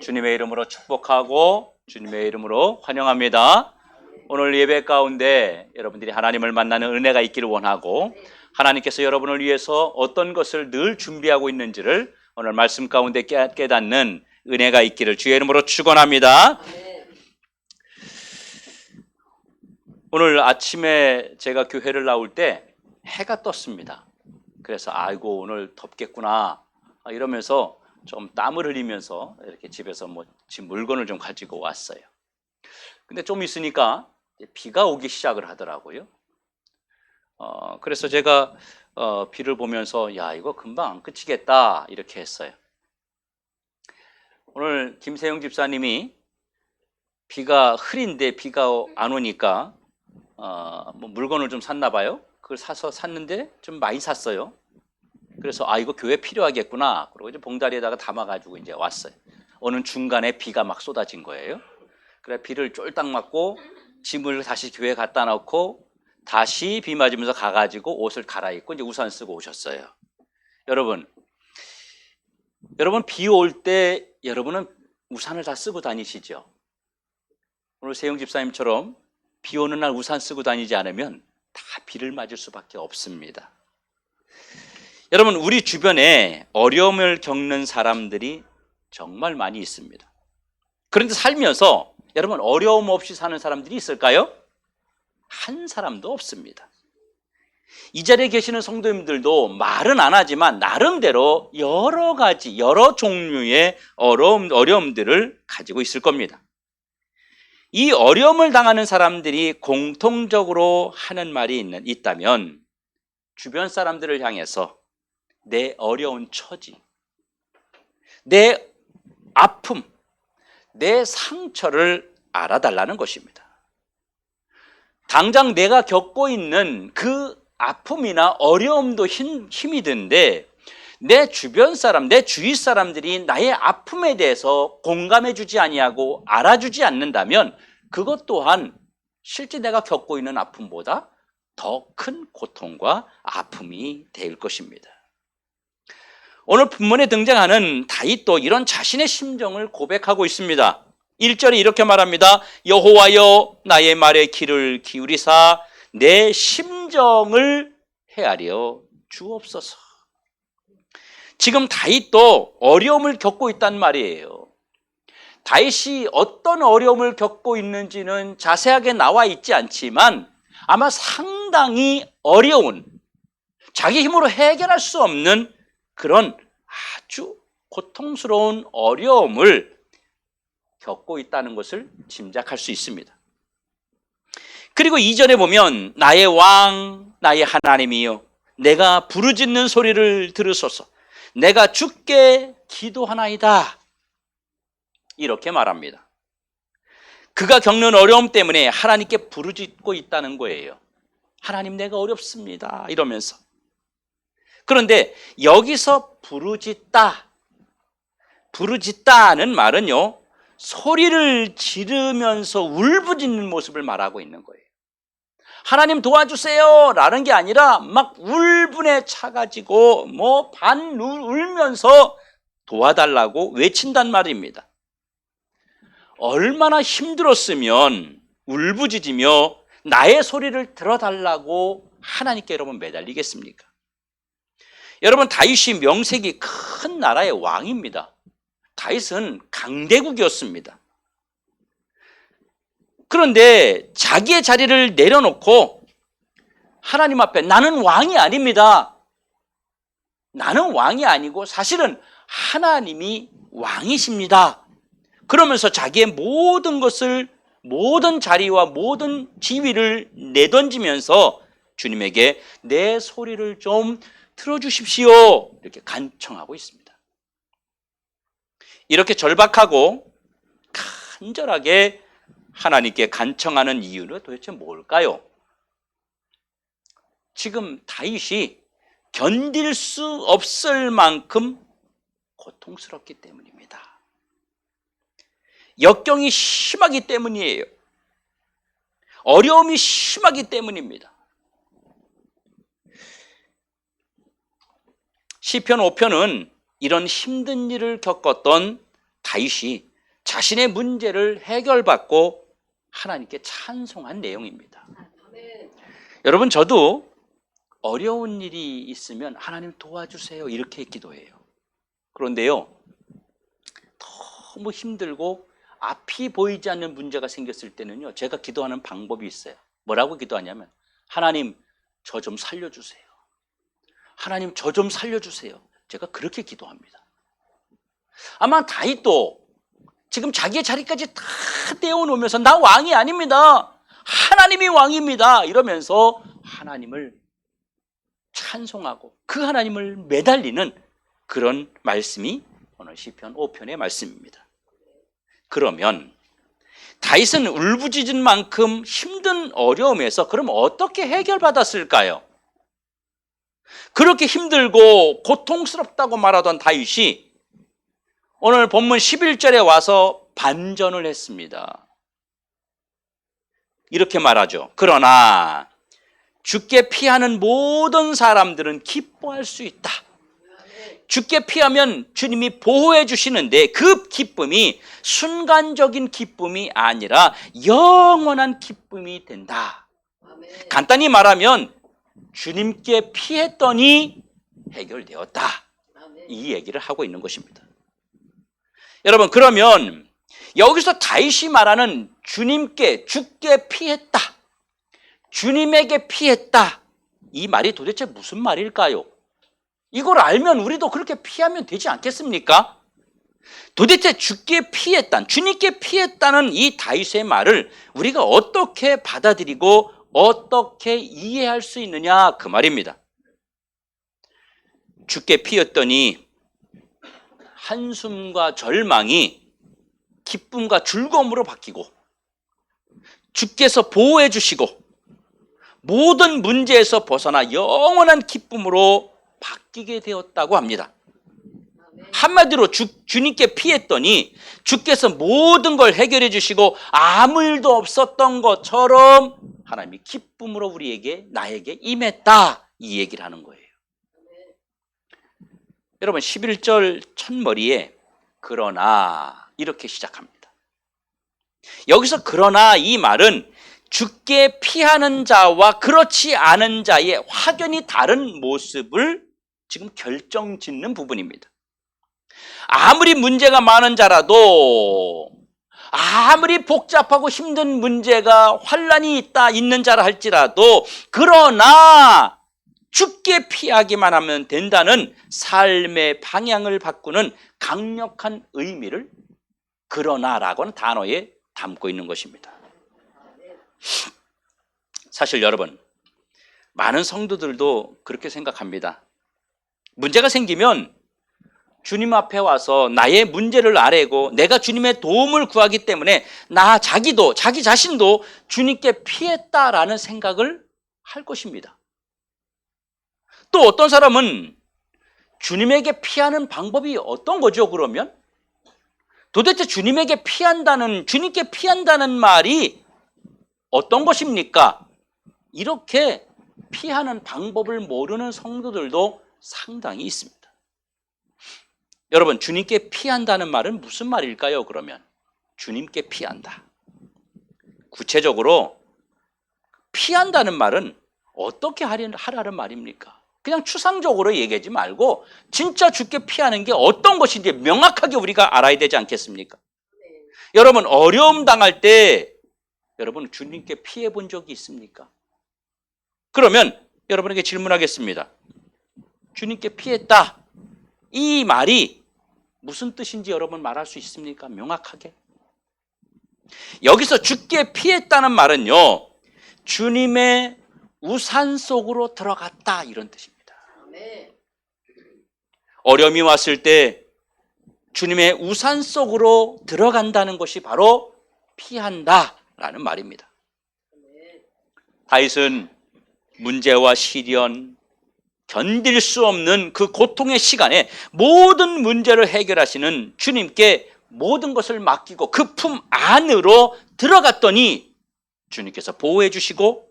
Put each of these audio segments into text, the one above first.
주님의 이름으로 축복하고 주님의 이름으로 환영합니다. 오늘 예배 가운데 여러분들이 하나님을 만나는 은혜가 있기를 원하고 하나님께서 여러분을 위해서 어떤 것을 늘 준비하고 있는지를 오늘 말씀 가운데 깨닫는 은혜가 있기를 주의 이름으로 축원합니다. 오늘 아침에 제가 교회를 나올 때 해가 떴습니다. 그래서 아이고 오늘 덥겠구나 이러면서 좀 땀을 흘리면서 이렇게 집에서 집 물건을 좀 가지고 왔어요. 근데 좀 있으니까 비가 오기 시작을 하더라고요. 그래서 제가 비를 보면서 야 이거 금방 안 그치겠다 이렇게 했어요. 오늘 김세영 집사님이 비가 흐린데 비가 안 오니까 물건을 좀 샀나 봐요. 그걸 샀는데 좀 많이 샀어요. 그래서 이거 교회 필요하겠구나. 그리고 이제 봉다리에다가 담아가지고 이제 왔어요. 어느 중간에 비가 막 쏟아진 거예요. 그래 비를 쫄딱 맞고 짐을 다시 교회에 갖다 놓고 다시 비 맞으면서 가가지고 옷을 갈아입고 이제 우산 쓰고 오셨어요. 여러분 비 올 때 여러분은 우산을 다 쓰고 다니시죠? 오늘 세영 집사님처럼 비 오는 날 우산 쓰고 다니지 않으면 다 비를 맞을 수밖에 없습니다. 여러분 우리 주변에 어려움을 겪는 사람들이 정말 많이 있습니다. 그런데 살면서 여러분 어려움 없이 사는 사람들이 있을까요? 한 사람도 없습니다. 이 자리에 계시는 성도님들도 말은 안 하지만 나름대로 여러 가지 여러 종류의 어려움들을 가지고 있을 겁니다. 이 어려움을 당하는 사람들이 공통적으로 하는 말이 있다면 주변 사람들을 향해서 내 어려운 처지, 내 아픔, 내 상처를 알아달라는 것입니다. 당장 내가 겪고 있는 그 아픔이나 어려움도 힘이 든데 내 주변 사람, 내 주위 사람들이 나의 아픔에 대해서 공감해 주지 아니하고 알아주지 않는다면 그것 또한 실제 내가 겪고 있는 아픔보다 더 큰 고통과 아픔이 될 것입니다. 오늘 본문에 등장하는 다윗도 이런 자신의 심정을 고백하고 있습니다. 1절에 이렇게 말합니다. 여호와여 나의 말에 귀를 기울이사 내 심정을 헤아려 주옵소서. 지금 다윗도 어려움을 겪고 있단 말이에요. 다윗이 어떤 어려움을 겪고 있는지는 자세하게 나와 있지 않지만 아마 상당히 어려운 자기 힘으로 해결할 수 없는 그런 아주 고통스러운 어려움을 겪고 있다는 것을 짐작할 수 있습니다. 그리고 이전에 보면 나의 왕, 나의 하나님이여 내가 부르짖는 소리를 들으소서 내가 주께 기도하나이다 이렇게 말합니다. 그가 겪는 어려움 때문에 하나님께 부르짖고 있다는 거예요. 하나님 내가 어렵습니다 이러면서. 그런데 여기서 부르짖다는 말은요 소리를 지르면서 울부짖는 모습을 말하고 있는 거예요. 하나님 도와주세요 라는 게 아니라 막 울분에 차가지고 울면서 도와달라고 외친단 말입니다. 얼마나 힘들었으면 울부짖으며 나의 소리를 들어달라고 하나님께 여러분 매달리겠습니까? 여러분 다윗이 명색이 큰 나라의 왕입니다. 다윗은 강대국이었습니다. 그런데 자기의 자리를 내려놓고 하나님 앞에 나는 왕이 아닙니다. 나는 왕이 아니고 사실은 하나님이 왕이십니다. 그러면서 자기의 모든 것을 모든 자리와 모든 지위를 내던지면서 주님에게 내 소리를 좀 들어주십시오 이렇게 간청하고 있습니다. 이렇게 절박하고 간절하게 하나님께 간청하는 이유는 도대체 뭘까요? 지금 다윗이 견딜 수 없을 만큼 고통스럽기 때문입니다. 역경이 심하기 때문이에요. 어려움이 심하기 때문입니다. 시편 5편은 이런 힘든 일을 겪었던 다윗이 자신의 문제를 해결받고 하나님께 찬송한 내용입니다. 여러분, 저도 어려운 일이 있으면 하나님 도와주세요 이렇게 기도해요. 그런데요, 너무 힘들고 앞이 보이지 않는 문제가 생겼을 때는요, 제가 기도하는 방법이 있어요. 뭐라고 기도하냐면, 하나님 저 좀 살려주세요. 하나님 저 좀 살려주세요. 제가 그렇게 기도합니다. 아마 다윗도 지금 자기의 자리까지 다 떼어놓으면서 나 왕이 아닙니다, 하나님이 왕입니다 이러면서 하나님을 찬송하고 그 하나님을 매달리는 그런 말씀이 오늘 시편 5편의 말씀입니다. 그러면 다윗은 울부짖은 만큼 힘든 어려움에서 그럼 어떻게 해결받았을까요? 그렇게 힘들고 고통스럽다고 말하던 다윗이 오늘 본문 11절에 와서 반전을 했습니다. 이렇게 말하죠. 그러나 주께 피하는 모든 사람들은 기뻐할 수 있다. 주께 피하면 주님이 보호해 주시는데 그 기쁨이 순간적인 기쁨이 아니라 영원한 기쁨이 된다. 간단히 말하면 주님께 피했더니 해결되었다. 이 얘기를 하고 있는 것입니다. 여러분, 그러면 여기서 다윗이 말하는 주께 피했다, 주님에게 피했다, 이 말이 도대체 무슨 말일까요? 이걸 알면 우리도 그렇게 피하면 되지 않겠습니까? 도대체 주께 피했다, 주님께 피했다는 이 다윗의 말을 우리가 어떻게 받아들이고 어떻게 이해할 수 있느냐, 그 말입니다. 주께 피했더니 한숨과 절망이 기쁨과 즐거움으로 바뀌고, 주께서 보호해 주시고 모든 문제에서 벗어나 영원한 기쁨으로 바뀌게 되었다고 합니다. 한마디로 주님께 피했더니 주께서 모든 걸 해결해 주시고 아무 일도 없었던 것처럼 하나님이 기쁨으로 나에게 임했다, 이 얘기를 하는 거예요. 여러분, 11절 첫머리에 그러나 이렇게 시작합니다. 여기서 그러나 이 말은 주께 피하는 자와 그렇지 않은 자의 확연히 다른 모습을 지금 결정짓는 부분입니다. 아무리 문제가 많은 자라도, 아무리 복잡하고 힘든 문제가 환란이 있는 자라 할지라도, 그러나 주께 피하기만 하면 된다는 삶의 방향을 바꾸는 강력한 의미를 그러나라고는 단어에 담고 있는 것입니다. 사실 여러분, 많은 성도들도 그렇게 생각합니다. 문제가 생기면 주님 앞에 와서 나의 문제를 아뢰고 내가 주님의 도움을 구하기 때문에 자기 자신도 주님께 피했다라는 생각을 할 것입니다. 또 어떤 사람은 주님에게 피하는 방법이 어떤 거죠, 그러면? 도대체 주님께 피한다는 말이 어떤 것입니까? 이렇게 피하는 방법을 모르는 성도들도 상당히 있습니다. 여러분, 주님께 피한다는 말은 무슨 말일까요, 그러면? 주님께 피한다. 구체적으로 피한다는 말은 어떻게 하라는 말입니까? 그냥 추상적으로 얘기하지 말고 진짜 주께 피하는 게 어떤 것인지 명확하게 우리가 알아야 되지 않겠습니까? 여러분, 어려움 당할 때 여러분 주님께 피해 본 적이 있습니까? 그러면 여러분에게 질문하겠습니다. 주님께 피했다, 이 말이 무슨 뜻인지 여러분 말할 수 있습니까? 명확하게. 여기서 주께 피했다는 말은요, 주님의 우산 속으로 들어갔다, 이런 뜻입니다. 어려움이 왔을 때 주님의 우산 속으로 들어간다는 것이 바로 피한다라는 말입니다. 다윗은 문제와 시련, 견딜 수 없는 그 고통의 시간에 모든 문제를 해결하시는 주님께 모든 것을 맡기고 그 품 안으로 들어갔더니 주님께서 보호해 주시고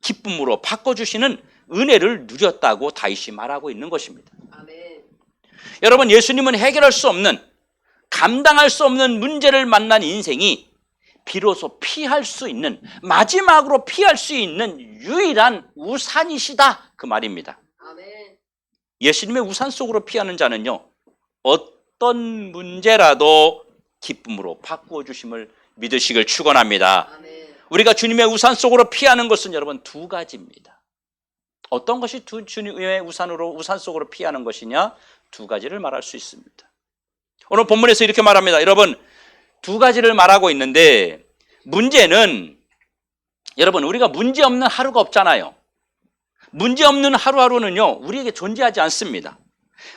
기쁨으로 바꿔주시는 은혜를 누렸다고 다윗이 말하고 있는 것입니다. 아멘. 여러분, 예수님은 해결할 수 없는 감당할 수 없는 문제를 만난 인생이 비로소 피할 수 있는, 마지막으로 피할 수 있는 유일한 우산이시다, 그 말입니다. 아멘. 예수님의 우산 속으로 피하는 자는요, 어떤 문제라도 기쁨으로 바꾸어 주심을 믿으시길 축원합니다. 아멘. 우리가 주님의 우산 속으로 피하는 것은 여러분 두 가지입니다. 어떤 것이 주님의 우산 속으로 피하는 것이냐? 두 가지를 말할 수 있습니다. 오늘 본문에서 이렇게 말합니다. 여러분, 두 가지를 말하고 있는데, 문제는 여러분, 우리가 문제 없는 하루가 없잖아요. 문제 없는 하루하루는요, 우리에게 존재하지 않습니다.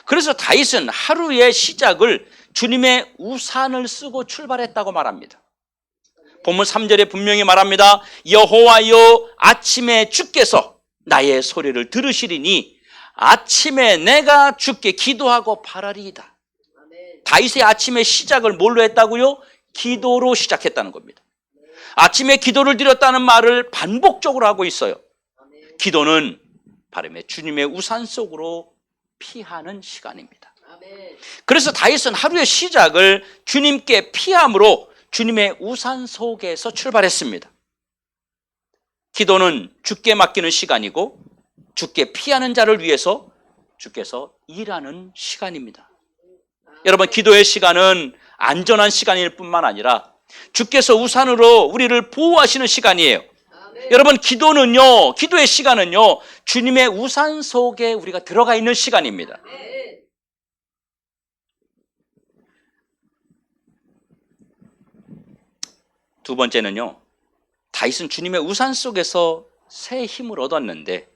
그래서 다윗은 하루의 시작을 주님의 우산을 쓰고 출발했다고 말합니다. 본문 3절에 분명히 말합니다. 여호와여, 아침에 주께서 나의 소리를 들으시리니 아침에 내가 주께 기도하고 바라리이다. 아멘. 다윗의 아침의 시작을 뭘로 했다고요? 기도로 시작했다는 겁니다. 아침에 기도를 드렸다는 말을 반복적으로 하고 있어요. 아멘. 기도는 바람에 주님의 우산 속으로 피하는 시간입니다. 아멘. 그래서 다윗은 하루의 시작을 주님께 피함으로 주님의 우산 속에서 출발했습니다. 기도는 주께 맡기는 시간이고 주께 피하는 자를 위해서 주께서 일하는 시간입니다. 여러분, 기도의 시간은 안전한 시간일 뿐만 아니라 주께서 우산으로 우리를 보호하시는 시간이에요. 아멘. 여러분, 기도의 시간은요, 주님의 우산 속에 우리가 들어가 있는 시간입니다. 아멘. 두 번째는요, 다윗은 주님의 우산 속에서 새 힘을 얻었는데,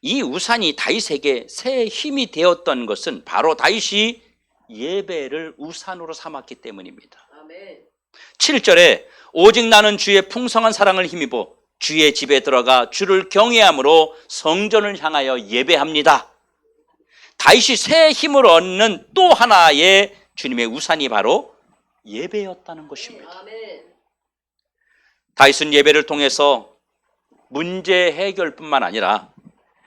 이 우산이 다윗에게 새 힘이 되었던 것은 바로 다윗이 예배를 우산으로 삼았기 때문입니다. 아멘. 7절에 오직 나는 주의 풍성한 사랑을 힘입어 주의 집에 들어가 주를 경외함으로 성전을 향하여 예배합니다. 다윗이 새 힘을 얻는 또 하나의 주님의 우산이 바로 예배였다는 것입니다. 아멘. 다윗은 예배를 통해서 문제 해결뿐만 아니라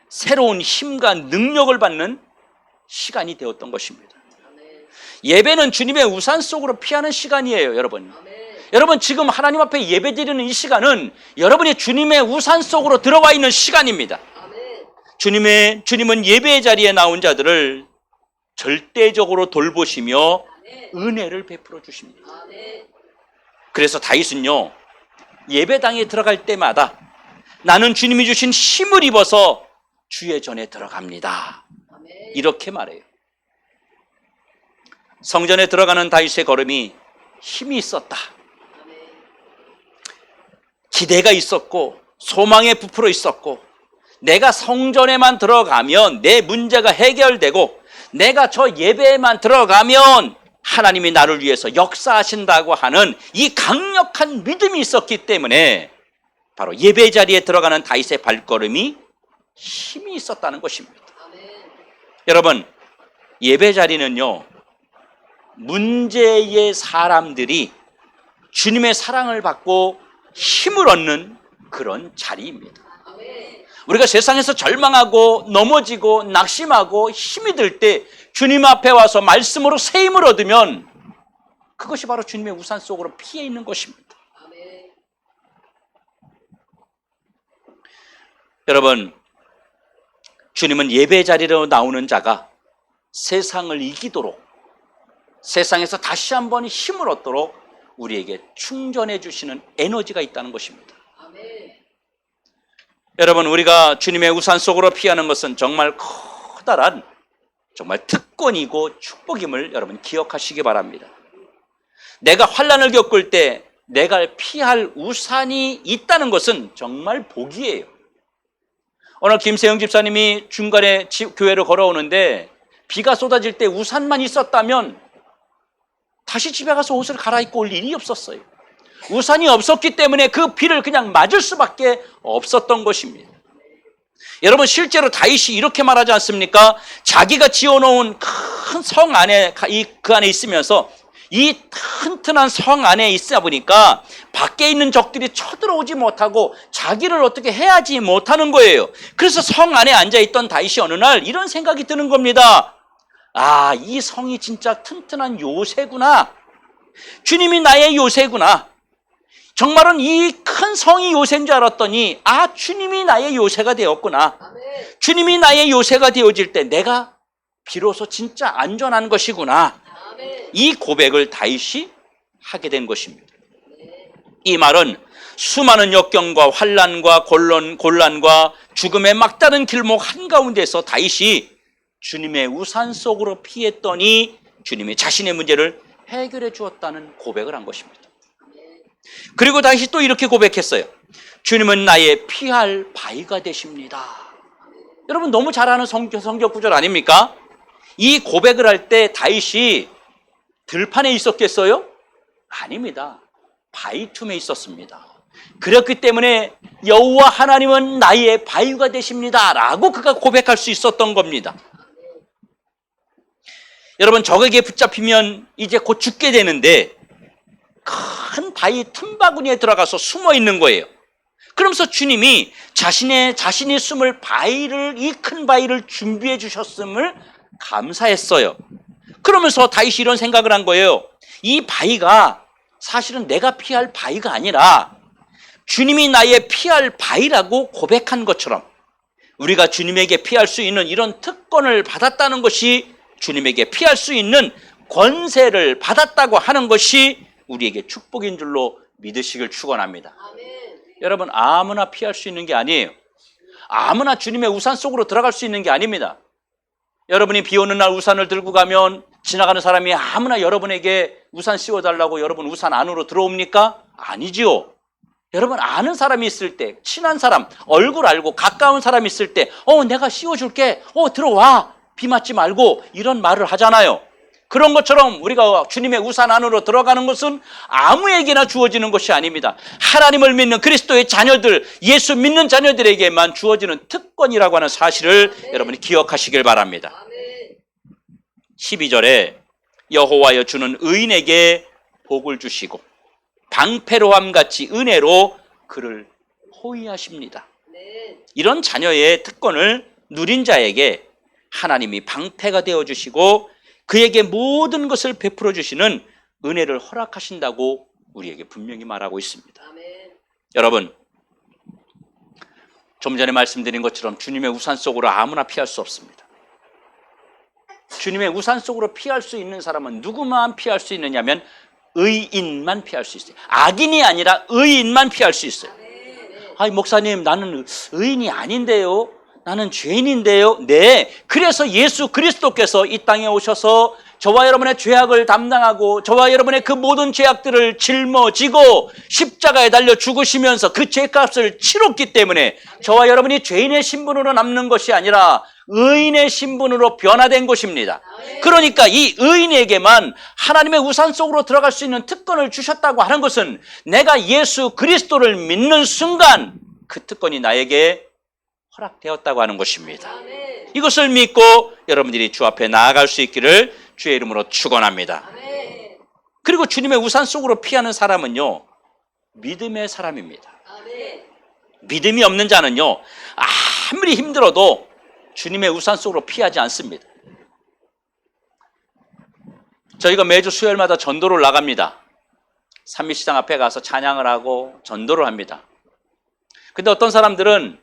새로운 힘과 능력을 받는 시간이 되었던 것입니다. 아멘. 예배는 주님의 우산 속으로 피하는 시간이에요, 여러분. 아멘. 여러분, 지금 하나님 앞에 예배드리는 이 시간은 여러분이 주님의 우산 속으로 들어와 있는 시간입니다. 아멘. 주님은 예배의 자리에 나온 자들을 절대적으로 돌보시며 아멘. 은혜를 베풀어 주십니다. 아멘. 그래서 다윗은요, 예배당에 들어갈 때마다 나는 주님이 주신 힘을 입어서 주의 전에 들어갑니다. 아멘. 이렇게 말해요. 성전에 들어가는 다윗의 걸음이 힘이 있었다. 아멘. 기대가 있었고 소망에 부풀어 있었고, 내가 성전에만 들어가면 내 문제가 해결되고, 내가 저 예배에만 들어가면 하나님이 나를 위해서 역사하신다고 하는 이 강력한 믿음이 있었기 때문에 바로 예배 자리에 들어가는 다윗의 발걸음이 힘이 있었다는 것입니다. 아멘. 여러분, 예배 자리는요, 문제의 사람들이 주님의 사랑을 받고 힘을 얻는 그런 자리입니다. 아멘. 우리가 세상에서 절망하고 넘어지고 낙심하고 힘이 들 때 주님 앞에 와서 말씀으로 새 힘을 얻으면 그것이 바로 주님의 우산 속으로 피해 있는 것입니다. 아멘. 여러분, 주님은 예배 자리로 나오는 자가 세상을 이기도록, 세상에서 다시 한번 힘을 얻도록 우리에게 충전해 주시는 에너지가 있다는 것입니다. 아멘. 여러분, 우리가 주님의 우산 속으로 피하는 것은 정말 커다란, 정말 특권이고 축복임을 여러분 기억하시기 바랍니다. 내가 환난을 겪을 때 내가 피할 우산이 있다는 것은 정말 복이에요. 오늘 김세영 집사님이 중간에 교회로 걸어오는데 비가 쏟아질 때 우산만 있었다면 다시 집에 가서 옷을 갈아입고 올 일이 없었어요. 우산이 없었기 때문에 그 비를 그냥 맞을 수밖에 없었던 것입니다. 여러분, 실제로 다윗이 이렇게 말하지 않습니까? 자기가 지어놓은 큰 성 안에, 그 안에 있으면서 이 튼튼한 성 안에 있다 보니까 밖에 있는 적들이 쳐들어오지 못하고 자기를 어떻게 해하지 못하는 거예요. 그래서 성 안에 앉아있던 다윗이 어느 날 이런 생각이 드는 겁니다. 아, 이 성이 진짜 튼튼한 요새구나. 주님이 나의 요새구나. 정말은 이 큰 성이 요새인 줄 알았더니 주님이 나의 요새가 되었구나. 아멘. 주님이 나의 요새가 되어질 때 내가 비로소 진짜 안전한 것이구나. 아멘. 이 고백을 다윗이 하게 된 것입니다. 이 말은 수많은 역경과 환난과 곤란과 죽음의 막다른 길목 한가운데서 다윗이 주님의 우산 속으로 피했더니 주님이 자신의 문제를 해결해 주었다는 고백을 한 것입니다. 그리고 다윗이 또 이렇게 고백했어요. 주님은 나의 피할 바위가 되십니다. 여러분 너무 잘 아는 성격 구절 아닙니까? 이 고백을 할 때 다윗이 들판에 있었겠어요? 아닙니다. 바위 틈에 있었습니다. 그렇기 때문에 여호와 하나님은 나의 바위가 되십니다 라고 그가 고백할 수 있었던 겁니다. 여러분 적에게 붙잡히면 이제 곧 죽게 되는데 큰 바위 틈바구니에 들어가서 숨어 있는 거예요. 그러면서 주님이 자신이 숨을 바위를, 이 큰 바위를 준비해 주셨음을 감사했어요. 그러면서 다윗이 이런 생각을 한 거예요. 이 바위가 사실은 내가 피할 바위가 아니라 주님이 나의 피할 바위라고 고백한 것처럼 우리가 주님에게 피할 수 있는 이런 특권을 받았다는 것이, 주님에게 피할 수 있는 권세를 받았다고 하는 것이 우리에게 축복인 줄로 믿으시길 축원합니다. 아멘. 여러분 아무나 피할 수 있는 게 아니에요. 아무나 주님의 우산 속으로 들어갈 수 있는 게 아닙니다. 여러분이 비 오는 날 우산을 들고 가면 지나가는 사람이 아무나 여러분에게 우산 씌워달라고 여러분 우산 안으로 들어옵니까? 아니지요. 여러분 아는 사람이 있을 때, 친한 사람, 얼굴 알고 가까운 사람이 있을 때 내가 씌워줄게, 들어와, 비 맞지 말고, 이런 말을 하잖아요. 그런 것처럼 우리가 주님의 우산 안으로 들어가는 것은 아무에게나 주어지는 것이 아닙니다. 하나님을 믿는 그리스도의 자녀들, 예수 믿는 자녀들에게만 주어지는 특권이라고 하는 사실을 여러분이 기억하시길 바랍니다. 12절에 여호와여 주는 의인에게 복을 주시고 방패로함 같이 은혜로 그를 호위하십니다. 이런 자녀의 특권을 누린 자에게 하나님이 방패가 되어주시고 그에게 모든 것을 베풀어 주시는 은혜를 허락하신다고 우리에게 분명히 말하고 있습니다. 아멘. 여러분, 좀 전에 말씀드린 것처럼 주님의 우산 속으로 아무나 피할 수 없습니다. 주님의 우산 속으로 피할 수 있는 사람은 누구만 피할 수 있느냐면 의인만 피할 수 있어요. 악인이 아니라 의인만 피할 수 있어요. 목사님 나는 의인이 아닌데요, 나는 죄인인데요. 네, 그래서 예수 그리스도께서 이 땅에 오셔서 저와 여러분의 죄악을 담당하고 저와 여러분의 그 모든 죄악들을 짊어지고 십자가에 달려 죽으시면서 그 죄값을 치렀기 때문에 저와 여러분이 죄인의 신분으로 남는 것이 아니라 의인의 신분으로 변화된 것입니다. 그러니까 이 의인에게만 하나님의 우산 속으로 들어갈 수 있는 특권을 주셨다고 하는 것은 내가 예수 그리스도를 믿는 순간 그 특권이 나에게 허락되었다고 하는 것입니다. 이것을 믿고 여러분들이 주 앞에 나아갈 수 있기를 주의 이름으로 축원합니다. 그리고 주님의 우산 속으로 피하는 사람은요, 믿음의 사람입니다. 믿음이 없는 자는요, 아무리 힘들어도 주님의 우산 속으로 피하지 않습니다. 저희가 매주 수요일마다 전도를 나갑니다. 삼위시장 앞에 가서 찬양을 하고 전도를 합니다. 근데 어떤 사람들은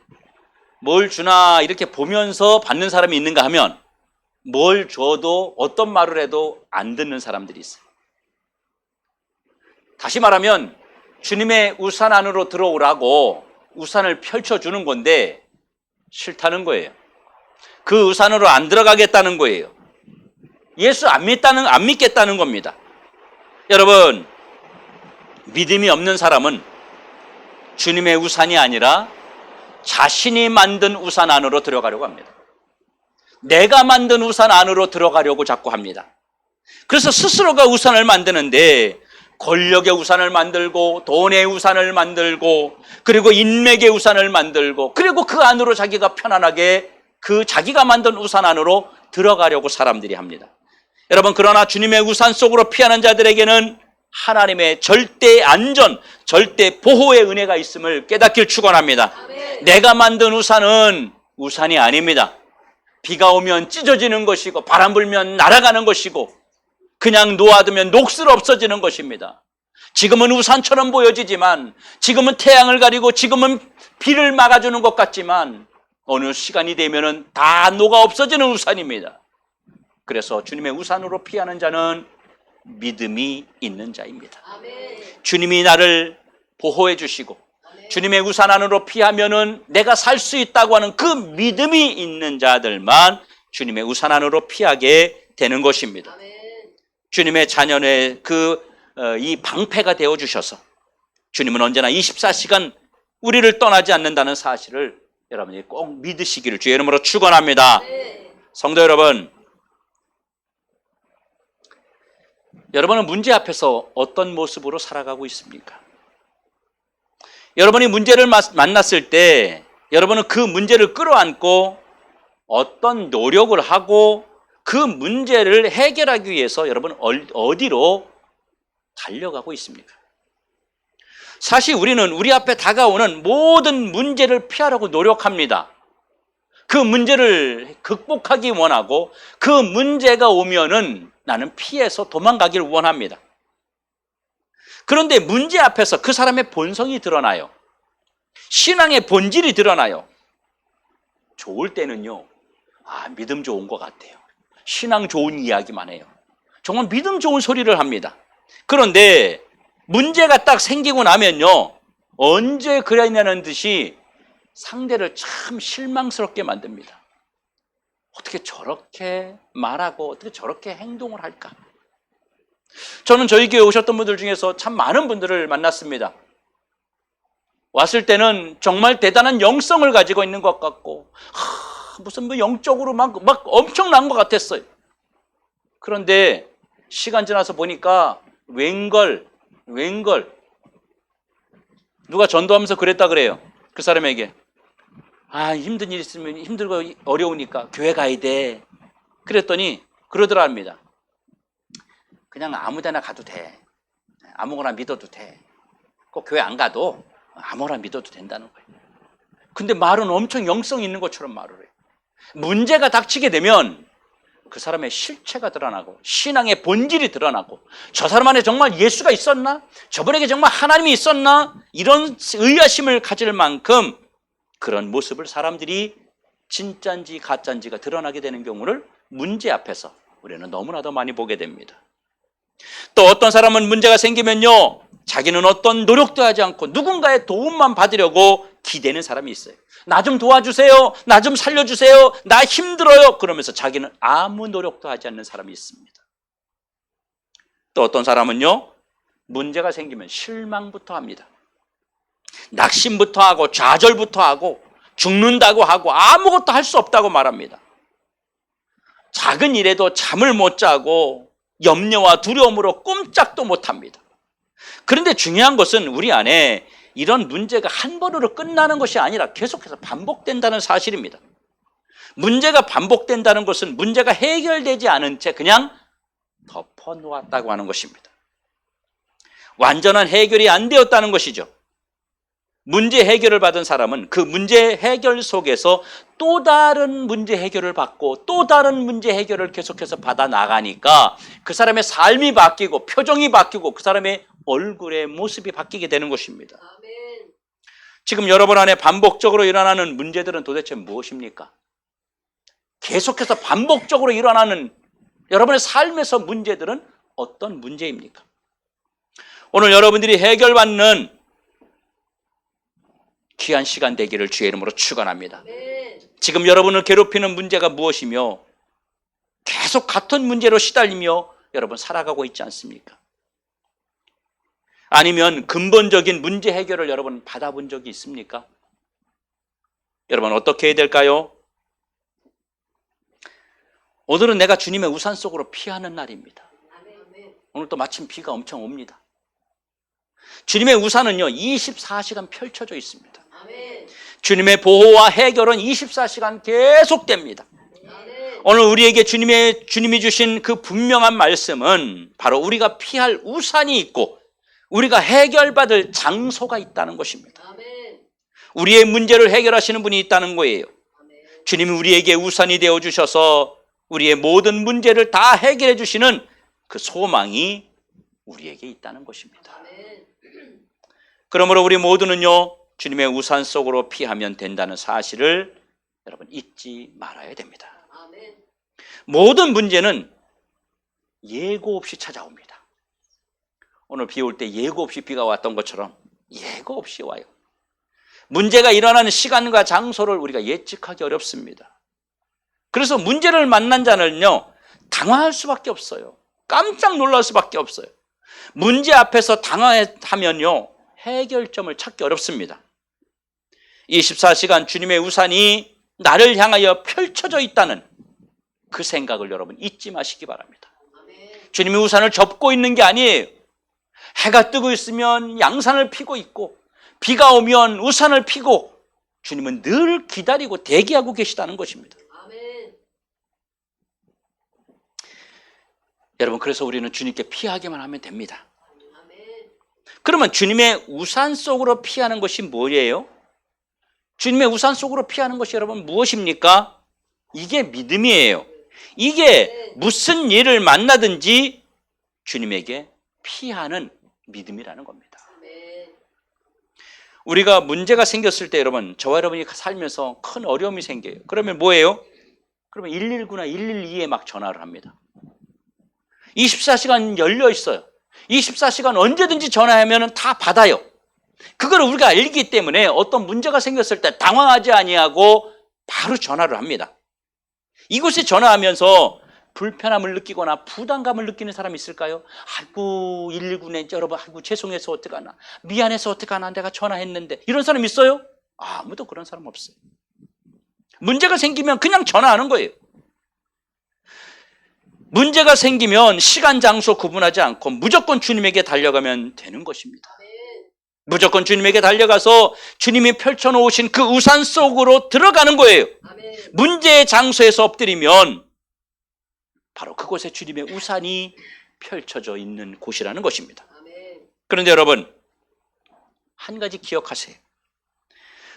뭘 주나 이렇게 보면서 받는 사람이 있는가 하면 뭘 줘도 어떤 말을 해도 안 듣는 사람들이 있어요. 다시 말하면 주님의 우산 안으로 들어오라고 우산을 펼쳐주는 건데 싫다는 거예요. 그 우산으로 안 들어가겠다는 거예요. 예수 안 믿겠다는 겁니다. 여러분, 믿음이 없는 사람은 주님의 우산이 아니라 자신이 만든 우산 안으로 들어가려고 합니다. 내가 만든 우산 안으로 들어가려고 자꾸 합니다. 그래서 스스로가 우산을 만드는데 권력의 우산을 만들고 돈의 우산을 만들고 그리고 인맥의 우산을 만들고 그리고 그 안으로 자기가 편안하게 그 자기가 만든 우산 안으로 들어가려고 사람들이 합니다. 여러분, 그러나 주님의 우산 속으로 피하는 자들에게는 하나님의 절대 안전, 절대 보호의 은혜가 있음을 깨닫길 축원합니다. 내가 만든 우산은 우산이 아닙니다. 비가 오면 찢어지는 것이고 바람 불면 날아가는 것이고 그냥 놓아두면 녹슬 없어지는 것입니다. 지금은 우산처럼 보여지지만, 지금은 태양을 가리고, 지금은 비를 막아주는 것 같지만 어느 시간이 되면은 다 녹아 없어지는 우산입니다. 그래서 주님의 우산으로 피하는 자는 믿음이 있는 자입니다. 아멘. 주님이 나를 보호해 주시고 아멘. 주님의 우산 안으로 피하면은 내가 살 수 있다고 하는 그 믿음이 있는 자들만 주님의 우산 안으로 피하게 되는 것입니다. 아멘. 주님의 자녀의 이 방패가 되어 주셔서 주님은 언제나 24시간 우리를 떠나지 않는다는 사실을 여러분이 꼭 믿으시기를 주의 이름으로 축원합니다. 네. 성도 여러분, 여러분은 문제 앞에서 어떤 모습으로 살아가고 있습니까? 여러분이 문제를 만났을 때 여러분은 그 문제를 끌어안고 어떤 노력을 하고 그 문제를 해결하기 위해서 여러분 어디로 달려가고 있습니까? 사실 우리는 우리 앞에 다가오는 모든 문제를 피하려고 노력합니다. 그 문제를 극복하기 원하고 그 문제가 오면은 나는 피해서 도망가기를 원합니다. 그런데 문제 앞에서 그 사람의 본성이 드러나요. 신앙의 본질이 드러나요. 좋을 때는요, 믿음 좋은 것 같아요. 신앙 좋은 이야기만 해요. 정말 믿음 좋은 소리를 합니다. 그런데 문제가 딱 생기고 나면요, 언제 그랬냐는 듯이 상대를 참 실망스럽게 만듭니다. 어떻게 저렇게 말하고 어떻게 저렇게 행동을 할까? 저는 저희 교회 오셨던 분들 중에서 참 많은 분들을 만났습니다. 왔을 때는 정말 대단한 영성을 가지고 있는 것 같고 무슨 영적으로 막 엄청난 것 같았어요. 그런데 시간 지나서 보니까 웬걸 누가 전도하면서 그랬다 그래요. 그 사람에게 힘든 일 있으면 힘들고 어려우니까 교회 가야 돼. 그랬더니 그러더랍니다. 그냥 아무 데나 가도 돼. 아무거나 믿어도 돼. 꼭 교회 안 가도 아무거나 믿어도 된다는 거예요. 근데 말은 엄청 영성 있는 것처럼 말을 해요. 문제가 닥치게 되면 그 사람의 실체가 드러나고 신앙의 본질이 드러나고 저 사람 안에 정말 예수가 있었나? 저분에게 정말 하나님이 있었나? 이런 의아심을 가질 만큼 그런 모습을 사람들이 진짜인지 가짜인지가 드러나게 되는 경우를 문제 앞에서 우리는 너무나도 많이 보게 됩니다. 또 어떤 사람은 문제가 생기면요, 자기는 어떤 노력도 하지 않고 누군가의 도움만 받으려고 기대는 사람이 있어요. 나 좀 도와주세요. 나 좀 살려주세요. 나 힘들어요. 그러면서 자기는 아무 노력도 하지 않는 사람이 있습니다. 또 어떤 사람은요, 문제가 생기면 실망부터 합니다. 낙심부터 하고 좌절부터 하고 죽는다고 하고 아무것도 할 수 없다고 말합니다. 작은 일에도 잠을 못 자고 염려와 두려움으로 꼼짝도 못합니다. 그런데 중요한 것은 우리 안에 이런 문제가 한 번으로 끝나는 것이 아니라 계속해서 반복된다는 사실입니다. 문제가 반복된다는 것은 문제가 해결되지 않은 채 그냥 덮어놓았다고 하는 것입니다. 완전한 해결이 안 되었다는 것이죠. 문제 해결을 받은 사람은 그 문제 해결 속에서 또 다른 문제 해결을 받고 또 다른 문제 해결을 계속해서 받아 나가니까 그 사람의 삶이 바뀌고 표정이 바뀌고 그 사람의 얼굴의 모습이 바뀌게 되는 것입니다. 아멘. 지금 여러분 안에 반복적으로 일어나는 문제들은 도대체 무엇입니까? 계속해서 반복적으로 일어나는 여러분의 삶에서 문제들은 어떤 문제입니까? 오늘 여러분들이 해결받는 귀한 시간 되기를 주의 이름으로 축원합니다. 아멘. 지금 여러분을 괴롭히는 문제가 무엇이며 계속 같은 문제로 시달리며 여러분 살아가고 있지 않습니까? 아니면 근본적인 문제 해결을 여러분 받아본 적이 있습니까? 여러분 어떻게 해야 될까요? 오늘은 내가 주님의 우산 속으로 피하는 날입니다. 아멘. 오늘 또 마침 비가 엄청 옵니다. 주님의 우산은요 24시간 펼쳐져 있습니다. 아멘. 주님의 보호와 해결은 24시간 계속됩니다. 아멘. 오늘 우리에게 주님이 주신 그 분명한 말씀은 바로 우리가 피할 우산이 있고 우리가 해결받을 장소가 있다는 것입니다. 아멘. 우리의 문제를 해결하시는 분이 있다는 거예요. 아멘. 주님이 우리에게 우산이 되어 주셔서 우리의 모든 문제를 다 해결해 주시는 그 소망이 우리에게 있다는 것입니다. 아멘. 그러므로 우리 모두는요, 주님의 우산 속으로 피하면 된다는 사실을 여러분 잊지 말아야 됩니다. 아멘. 모든 문제는 예고 없이 찾아옵니다. 오늘 비 올 때 예고 없이 비가 왔던 것처럼 예고 없이 와요. 문제가 일어나는 시간과 장소를 우리가 예측하기 어렵습니다. 그래서 문제를 만난 자는요, 당황할 수밖에 없어요. 깜짝 놀랄 수밖에 없어요. 문제 앞에서 당황하면요, 해결점을 찾기 어렵습니다. 24시간 주님의 우산이 나를 향하여 펼쳐져 있다는 그 생각을 여러분 잊지 마시기 바랍니다. 아멘. 주님의 우산을 접고 있는 게 아니에요. 해가 뜨고 있으면 양산을 피고 있고, 비가 오면 우산을 피고, 주님은 늘 기다리고 대기하고 계시다는 것입니다. 아멘. 여러분, 그래서 우리는 주님께 피하기만 하면 됩니다. 아멘. 그러면 주님의 우산 속으로 피하는 것이 뭐예요? 주님의 우산 속으로 피하는 것이 여러분 무엇입니까? 이게 믿음이에요. 이게 무슨 일을 만나든지 주님에게 피하는 믿음이라는 겁니다. 아멘. 우리가 문제가 생겼을 때 여러분, 저와 여러분이 살면서 큰 어려움이 생겨요. 그러면 뭐예요? 그러면 119나 112에 막 전화를 합니다. 24시간 열려 있어요. 24시간 언제든지 전화하면 다 받아요. 그걸 우리가 알기 때문에 어떤 문제가 생겼을 때 당황하지 아니하고 바로 전화를 합니다. 이곳에 전화하면서 불편함을 느끼거나 부담감을 느끼는 사람이 있을까요? 아이고 119네 여러분, 아이고 죄송해서 어떡하나, 미안해서 어떡하나, 내가 전화했는데, 이런 사람 있어요? 아무도 그런 사람 없어요. 문제가 생기면 그냥 전화하는 거예요. 문제가 생기면 시간 장소 구분하지 않고 무조건 주님에게 달려가면 되는 것입니다. 아멘. 무조건 주님에게 달려가서 주님이 펼쳐놓으신 그 우산 속으로 들어가는 거예요. 아멘. 문제의 장소에서 엎드리면 바로 그곳에 주님의 우산이 펼쳐져 있는 곳이라는 것입니다. 아멘. 그런데 여러분, 한 가지 기억하세요.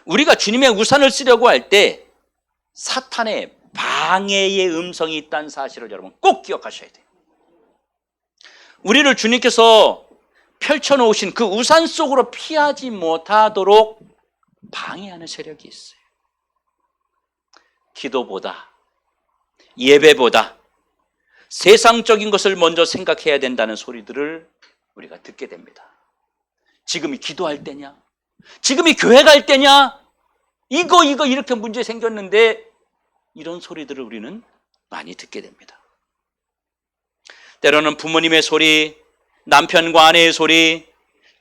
우리가 주님의 우산을 쓰려고 할 때 사탄의 방해의 음성이 있다는 사실을 여러분 꼭 기억하셔야 돼요. 우리를 주님께서 펼쳐놓으신 그 우산 속으로 피하지 못하도록 방해하는 세력이 있어요. 기도보다, 예배보다 세상적인 것을 먼저 생각해야 된다는 소리들을 우리가 듣게 됩니다. 지금이 기도할 때냐? 지금이 교회 갈 때냐? 이거 이렇게 문제 생겼는데, 이런 소리들을 우리는 많이 듣게 됩니다. 때로는 부모님의 소리, 남편과 아내의 소리,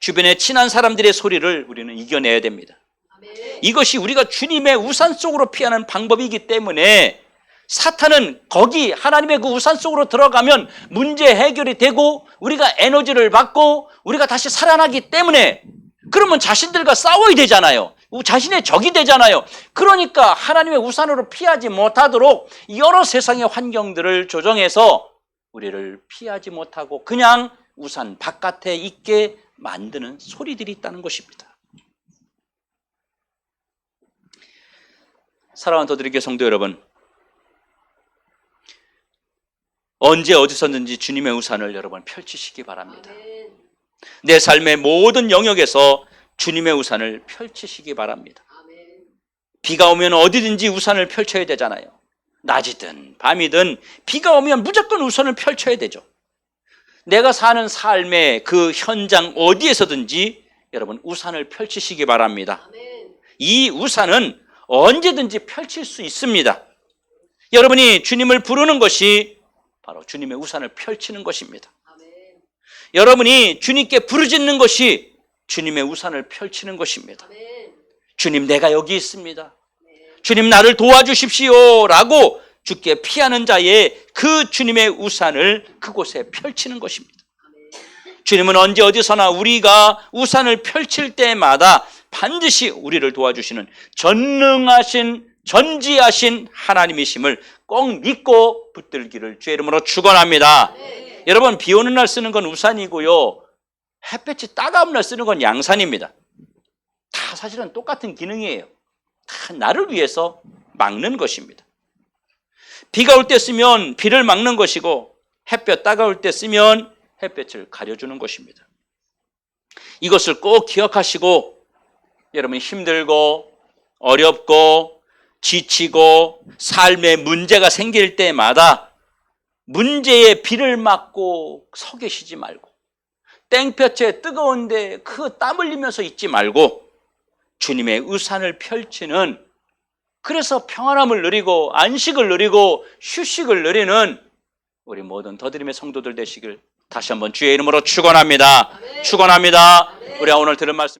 주변의 친한 사람들의 소리를 우리는 이겨내야 됩니다. 아멘. 이것이 우리가 주님의 우산 속으로 피하는 방법이기 때문에 사탄은 거기 하나님의 그 우산 속으로 들어가면 문제 해결이 되고 우리가 에너지를 받고 우리가 다시 살아나기 때문에, 그러면 자신들과 싸워야 되잖아요. 자신의 적이 되잖아요. 그러니까 하나님의 우산으로 피하지 못하도록 여러 세상의 환경들을 조정해서 우리를 피하지 못하고 그냥 우산 바깥에 있게 만드는 소리들이 있다는 것입니다. 사랑하는 더드리게 성도 여러분, 언제 어디서든지 주님의 우산을 여러분 펼치시기 바랍니다. 아멘. 내 삶의 모든 영역에서 주님의 우산을 펼치시기 바랍니다. 아멘. 비가 오면 어디든지 우산을 펼쳐야 되잖아요. 낮이든 밤이든 비가 오면 무조건 우산을 펼쳐야 되죠. 내가 사는 삶의 그 현장 어디에서든지 여러분 우산을 펼치시기 바랍니다. 아멘. 이 우산은 언제든지 펼칠 수 있습니다. 여러분이 주님을 부르는 것이 바로 주님의 우산을 펼치는 것입니다. 아멘. 여러분이 주님께 부르짖는 것이 주님의 우산을 펼치는 것입니다. 아멘. 주님, 내가 여기 있습니다. 네. 주님, 나를 도와주십시오 라고 주께 피하는 자의 그 주님의 우산을 그곳에 펼치는 것입니다. 아멘. 주님은 언제 어디서나 우리가 우산을 펼칠 때마다 반드시 우리를 도와주시는 전능하신 전지하신 하나님이심을 꼭 믿고 붙들기를 주의 이름으로 축원합니다. 네. 여러분, 비 오는 날 쓰는 건 우산이고요, 햇볕이 따가운 날 쓰는 건 양산입니다. 다 사실은 똑같은 기능이에요. 다 나를 위해서 막는 것입니다. 비가 올 때 쓰면 비를 막는 것이고, 햇볕 따가울 때 쓰면 햇볕을 가려주는 것입니다. 이것을 꼭 기억하시고 여러분 힘들고 어렵고 지치고 삶에 문제가 생길 때마다 문제에 비를 맞고 서 계시지 말고 땡볕에 뜨거운데 그 땀 흘리면서 있지 말고 주님의 우산을 펼치는, 그래서 평안함을 누리고 안식을 누리고 휴식을 누리는 우리 모든 더드림의 성도들 되시길 다시 한번 주의 이름으로 축원합니다. 아멘. 축원합니다. 아멘. 우리가 오늘 들은 말씀